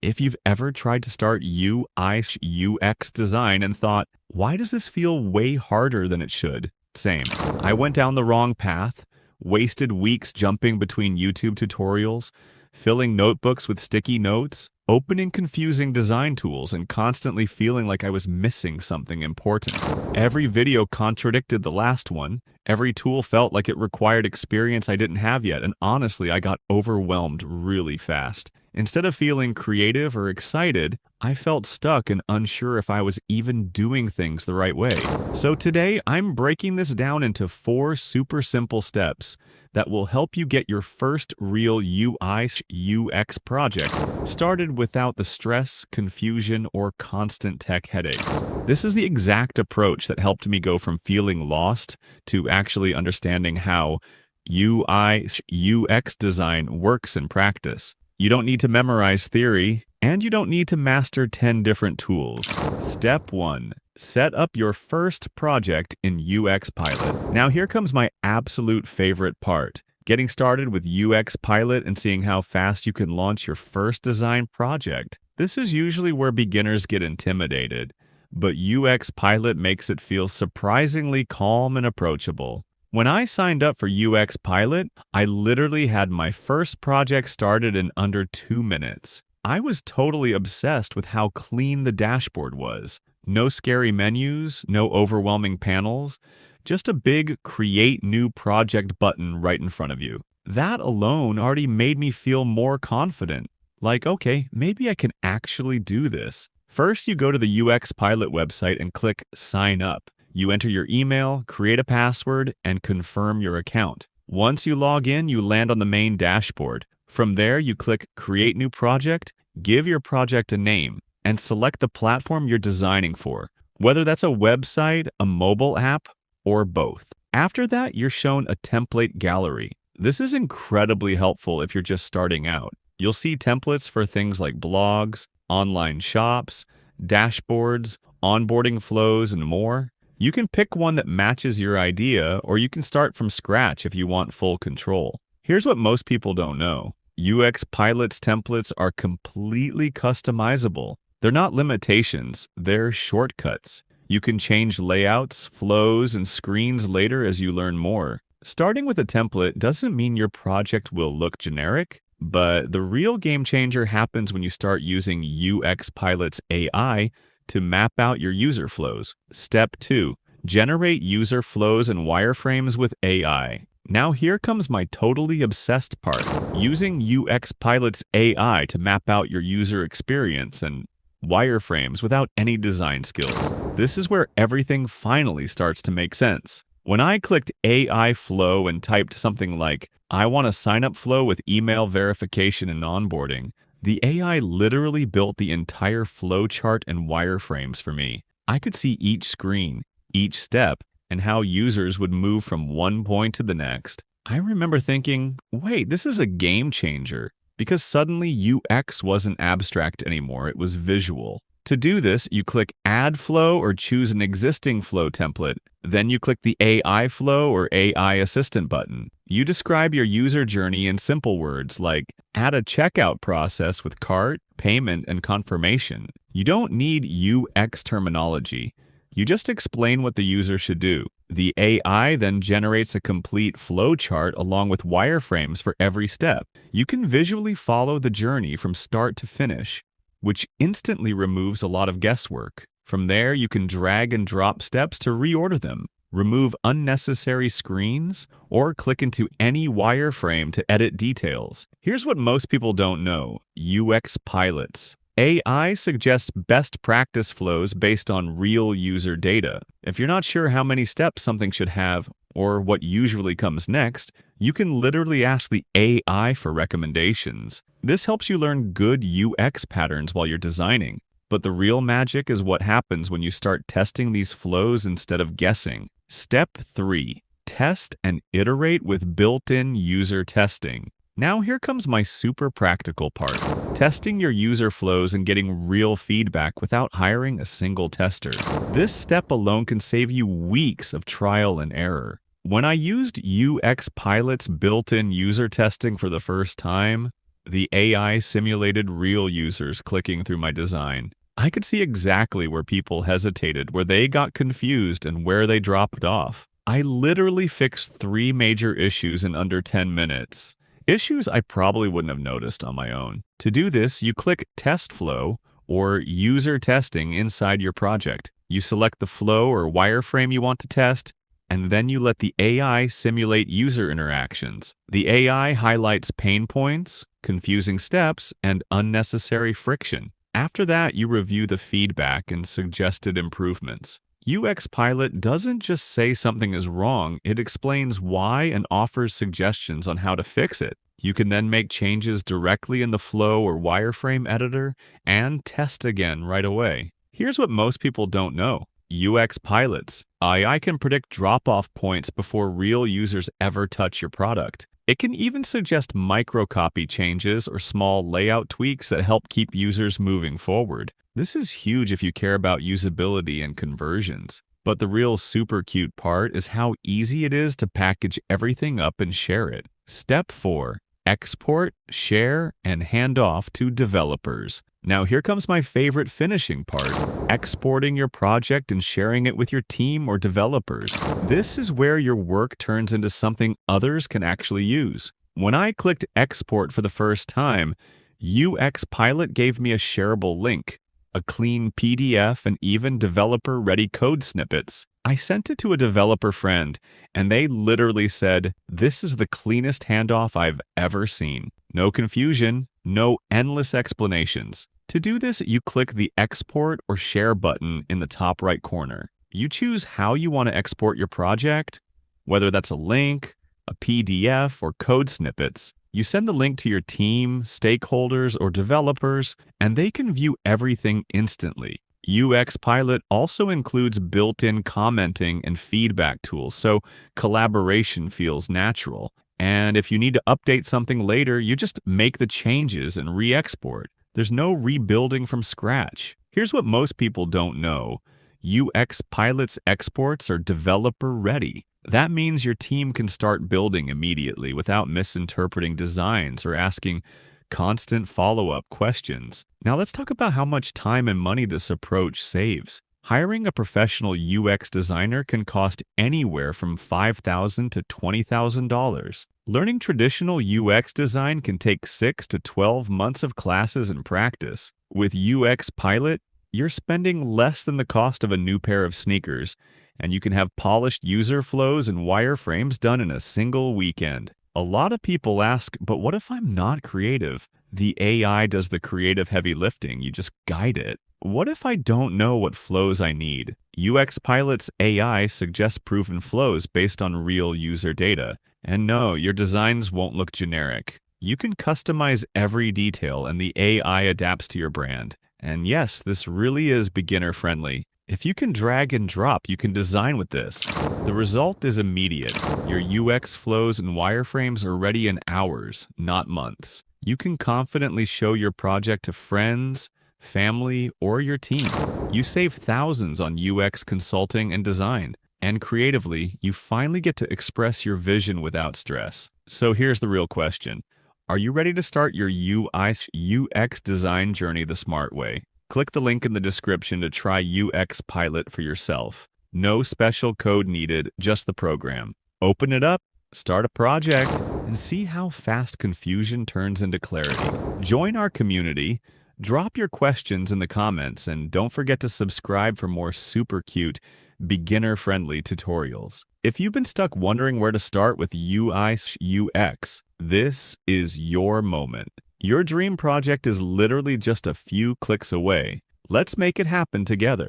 If you've ever tried to start UI/UX design and thought, why does this feel way harder than it should? Same. I went down the wrong path, wasted weeks jumping between YouTube tutorials, filling notebooks with sticky notes, opening confusing design tools, and constantly feeling like I was missing something important. Every video contradicted the last one. Every tool felt like it required experience I didn't have yet, and honestly, I got overwhelmed really fast. Instead of feeling creative or excited, I felt stuck and unsure if I was even doing things the right way. So today, I'm breaking this down into 4 super simple steps that will help you get your first real UI/UX project started without the stress, confusion, or constant tech headaches. This is the exact approach that helped me go from feeling lost to actually understanding how UI/UX design works in practice. You don't need to memorize theory, and you don't need to master 10 different tools. Step 1. Set up your first project in UX Pilot. Now here comes my absolute favorite part. Getting started with UX Pilot and seeing how fast you can launch your first design project. This is usually where beginners get intimidated, but UX Pilot makes it feel surprisingly calm and approachable. When I signed up for UX Pilot, I literally had my first project started in under 2 minutes. I was totally obsessed with how clean the dashboard was. No scary menus, no overwhelming panels, just a big Create New Project button right in front of you. That alone already made me feel more confident. Like, okay, maybe I can actually do this. First, you go to the UX Pilot website and click Sign Up. You enter your email, create a password, and confirm your account. Once you log in, you land on the main dashboard. From there, you click Create New Project, give your project a name, and select the platform you're designing for, whether that's a website, a mobile app, or both. After that, you're shown a template gallery. This is incredibly helpful if you're just starting out. You'll see templates for things like blogs, online shops, dashboards, onboarding flows, and more. You can pick one that matches your idea, or you can start from scratch if you want full control. Here's what most people don't know. UX Pilot's templates are completely customizable. They're not limitations, they're shortcuts. You can change layouts, flows, and screens later as you learn more. Starting with a template doesn't mean your project will look generic, but the real game changer happens when you start using UX Pilot's AI to map out your user flows. Step 2. Generate user flows and wireframes with AI. Now here comes my totally obsessed part. Using UX Pilot's AI to map out your user experience and wireframes without any design skills. This is where everything finally starts to make sense. When I clicked AI flow and typed something like, I want a sign-up flow with email verification and onboarding, the AI literally built the entire flowchart and wireframes for me. I could see each screen, each step, and how users would move from one point to the next. I remember thinking, wait, this is a game changer, because suddenly UX wasn't abstract anymore, it was visual. To do this, you click Add Flow or choose an existing flow template. Then you click the AI Flow or AI Assistant button. You describe your user journey in simple words like add a checkout process with cart, payment, and confirmation. You don't need UX terminology. You just explain what the user should do. The AI then generates a complete flowchart along with wireframes for every step. You can visually follow the journey from start to finish, which instantly removes a lot of guesswork. From there, you can drag and drop steps to reorder them, remove unnecessary screens, or click into any wireframe to edit details. Here's what most people don't know: UX Pilots. AI suggests best practice flows based on real user data. If you're not sure how many steps something should have or what usually comes next, you can literally ask the AI for recommendations. This helps you learn good UX patterns while you're designing. But the real magic is what happens when you start testing these flows instead of guessing. Step 3. Test and iterate with built-in user testing. Now here comes my super practical part. Testing your user flows and getting real feedback without hiring a single tester. This step alone can save you weeks of trial and error. When I used UX Pilot's built-in user testing for the first time, The AI simulated real users clicking through my design. I could see exactly where people hesitated, where they got confused, and where they dropped off. I literally fixed 3 major issues in under 10 minutes. Issues I probably wouldn't have noticed on my own. To do this, you click Test Flow or User Testing inside your project. You select the flow or wireframe you want to test, and then you let the AI simulate user interactions. The AI highlights pain points, confusing steps, and unnecessary friction. After that, you review the feedback and suggested improvements. UX Pilot doesn't just say something is wrong, it explains why and offers suggestions on how to fix it. You can then make changes directly in the flow or wireframe editor and test again right away. Here's what most people don't know. UX Pilots. AI can predict drop-off points before real users ever touch your product. It can even suggest microcopy changes or small layout tweaks that help keep users moving forward. This is huge if you care about usability and conversions. But the real super cute part is how easy it is to package everything up and share it. Step 4. Export, share, and hand off to developers. Now here comes my favorite finishing part, exporting your project and sharing it with your team or developers. This is where your work turns into something others can actually use. When I clicked export for the first time, UX Pilot gave me a shareable link, a clean PDF, and even developer-ready code snippets. I sent it to a developer friend, and they literally said, "This is the cleanest handoff I've ever seen." No confusion, no endless explanations. To do this, you click the Export or Share button in the top right corner. You choose how you want to export your project, whether that's a link, a PDF, or code snippets. You send the link to your team, stakeholders, or developers, and they can view everything instantly. UX Pilot also includes built-in commenting and feedback tools, so collaboration feels natural. And if you need to update something later, you just make the changes and re-export. There's no rebuilding from scratch. Here's what most people don't know. UX Pilot's exports are developer-ready. That means your team can start building immediately without misinterpreting designs or asking constant follow-up questions. Now let's talk about how much time and money this approach saves. Hiring a professional UX designer can cost anywhere from $5,000 to $20,000. Learning traditional UX design can take 6 to 12 months of classes and practice. With UX Pilot, you're spending less than the cost of a new pair of sneakers, and you can have polished user flows and wireframes done in a single weekend. A lot of people ask, but what if I'm not creative? The AI does the creative heavy lifting, you just guide it. What if I don't know what flows I need? UX Pilot's AI suggests proven flows based on real user data. And no, your designs won't look generic. You can customize every detail and the AI adapts to your brand. And yes, this really is beginner-friendly. If you can drag and drop, you can design with this. The result is immediate. Your UX flows and wireframes are ready in hours, not months. You can confidently show your project to friends, family, or your team. You save thousands on UX consulting and design. And creatively, you finally get to express your vision without stress. So here's the real question. Are you ready to start your UX design journey the smart way? Click the link in the description to try UX Pilot for yourself. No special code needed, just the program. Open it up, start a project, and see how fast confusion turns into clarity. Join our community, drop your questions in the comments, and don't forget to subscribe for more super cute, beginner-friendly tutorials. If you've been stuck wondering where to start with UI UX, this is your moment. Your dream project is literally just a few clicks away. Let's make it happen together.